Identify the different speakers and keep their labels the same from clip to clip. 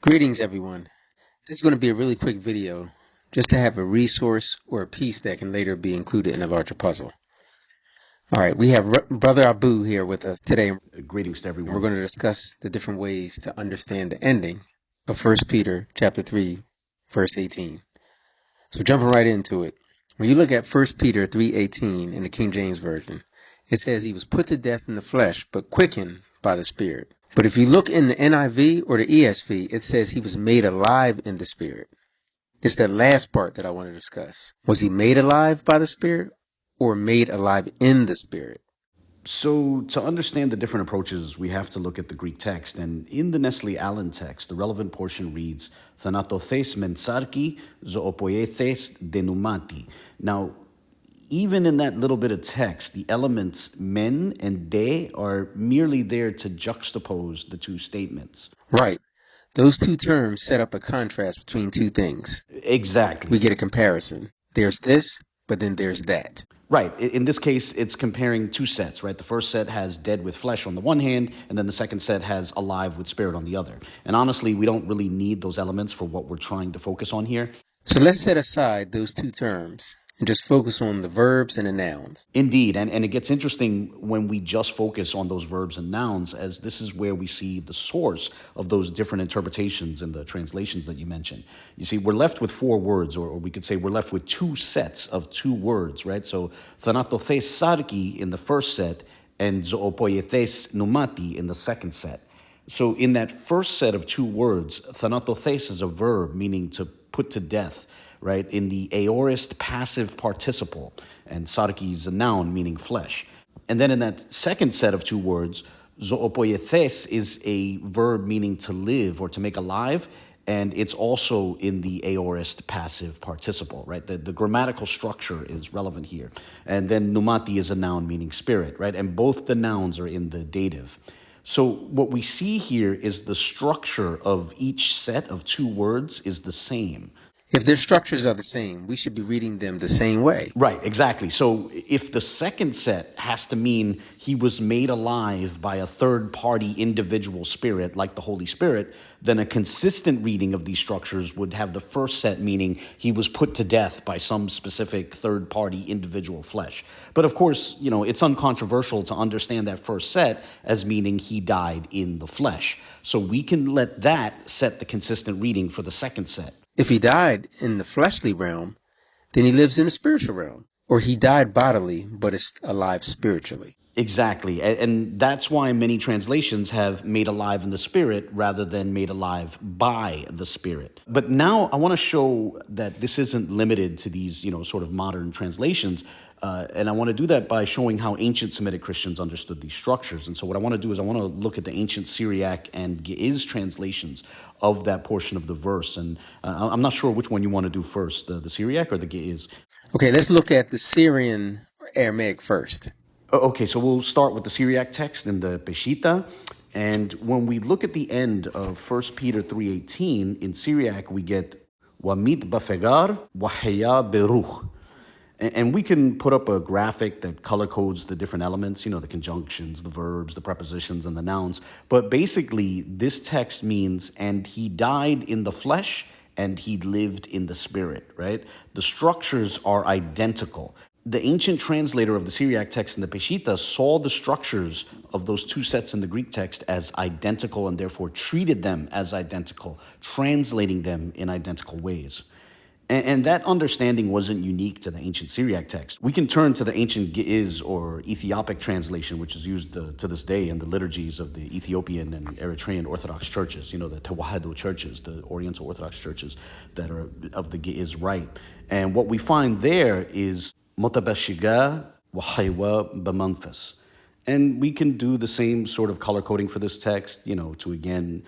Speaker 1: Greetings, everyone. This is going to be a really quick video just to have a resource or a piece that can later be included in a larger puzzle. All right, we have Brother Abu here with us today, and
Speaker 2: Greetings to
Speaker 1: we're
Speaker 2: everyone.
Speaker 1: going to discuss the different ways to understand the ending of 1 Peter chapter 3, verse 18. So jumping right into it. When you look at 1 Peter 3:18 in the King James Version, it says he was put to death in the flesh, but quickened by the Spirit. But if you look in the NIV or the ESV, it says he was made alive in the Spirit. It's that last part that I want to discuss. Was he made alive by the Spirit or made alive in the Spirit?
Speaker 2: So, to understand the different approaches, we have to look at the Greek text. And in the Nestle Allen text, the relevant portion reads, Thanatothes mensarki zoopoiethes denumati. Now, even in that little bit of text, the elements men and de are merely there to juxtapose the two statements.
Speaker 1: Right. Those two terms set up a contrast between two things.
Speaker 2: Exactly.
Speaker 1: We get a comparison. There's this, but then there's that.
Speaker 2: Right. In this case, it's comparing two sets, right? The first set has dead with flesh on the one hand, and then the second set has alive with spirit on the other. And honestly, we don't really need those elements for what we're trying to focus on here.
Speaker 1: So let's set aside those two terms and just focus on the verbs and the nouns.
Speaker 2: Indeed. And it gets interesting when we just focus on those verbs and nouns, as this is where we see the source of those different interpretations in the translations that you mentioned. You see, we're left with four words, or we could say we're left with two sets of two words, right? So, Thanatothes sarki in the first set, and Zoopoiethes numati in the second set. So in that first set of two words, Thanatothes is a verb meaning to put to death, right? In the aorist passive participle, and sarki is a noun meaning flesh. And then in that second set of two words, Zoopoiethes is a verb meaning to live or to make alive, and it's also in the aorist passive participle, right? The grammatical structure is relevant here. And then numati is a noun meaning spirit, right? And both the nouns are in the dative. So what we see here is the structure of each set of two words is the same.
Speaker 1: If their structures are the same, we should be reading them the same way.
Speaker 2: Right, exactly. So if the second set has to mean he was made alive by a third party individual spirit like the Holy Spirit, then a consistent reading of these structures would have the first set meaning he was put to death by some specific third party individual flesh. But of course, it's uncontroversial to understand that first set as meaning he died in the flesh. So we can let that set the consistent reading for the second set.
Speaker 1: If he died in the fleshly realm, then he lives in the spiritual realm. Or he died bodily, but is alive spiritually.
Speaker 2: Exactly. And that's why many translations have made alive in the Spirit rather than made alive by the Spirit. But now I want to show that this isn't limited to these, sort of modern translations. And I want to do that by showing how ancient Semitic Christians understood these structures. And so what I want to do is I want to look at the ancient Syriac and Ge'ez translations of that portion of the verse. And I'm not sure which one you want to do first, the Syriac or the Ge'ez.
Speaker 1: Okay, let's look at the Syrian or Aramaic first.
Speaker 2: Okay, so we'll start with the Syriac text in the Peshitta. And when we look at the end of 1 Peter 3:18, in Syriac we get Wamit bafegar wahaya beruch. And we can put up a graphic that color codes the different elements, the conjunctions, the verbs, the prepositions, and the nouns. But basically, this text means, and he died in the flesh, and he lived in the spirit, right? The structures are identical. The ancient translator of the Syriac text in the Peshitta saw the structures of those two sets in the Greek text as identical and therefore treated them as identical, translating them in identical ways. And that understanding wasn't unique to the ancient Syriac text. We can turn to the ancient Ge'ez or Ethiopic translation, which is used to this day in the liturgies of the Ethiopian and Eritrean Orthodox churches, the Tawahado churches, the Oriental Orthodox churches that are of the Ge'ez rite. And what we find there is Motabashiga Wahaywa Bamanfas. And we can do the same sort of color coding for this text, to again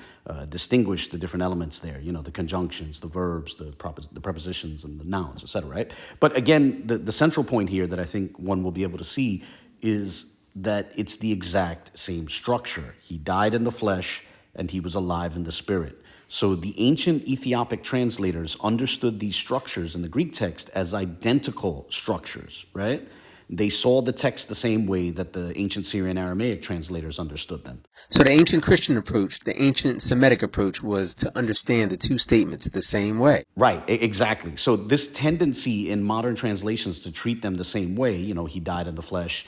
Speaker 2: distinguish the different elements there, the conjunctions, the verbs, the prepositions, and the nouns, etc. Right? But again, the central point here that I think one will be able to see is that it's the exact same structure. He died in the flesh and he was alive in the spirit. So the ancient Ethiopic translators understood these structures in the Greek text as identical structures, right? They saw the text the same way that the ancient Syrian Aramaic translators understood them.
Speaker 1: So the ancient Christian approach, the ancient Semitic approach, was to understand the two statements the same way.
Speaker 2: Right, exactly. So this tendency in modern translations to treat them the same way, he died in the flesh,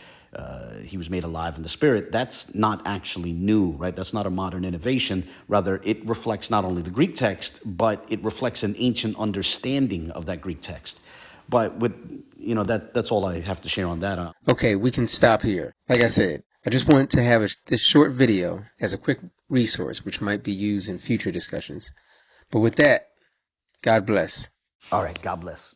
Speaker 2: he was made alive in the spirit, that's not actually new, right? That's not a modern innovation. Rather, it reflects not only the Greek text, but it reflects an ancient understanding of that Greek text. But that's all I have to share on that.
Speaker 1: Okay, we can stop here. Like I said, I just want to have this short video as a quick resource which might be used in future discussions. But with that, God bless.
Speaker 2: All right, God bless.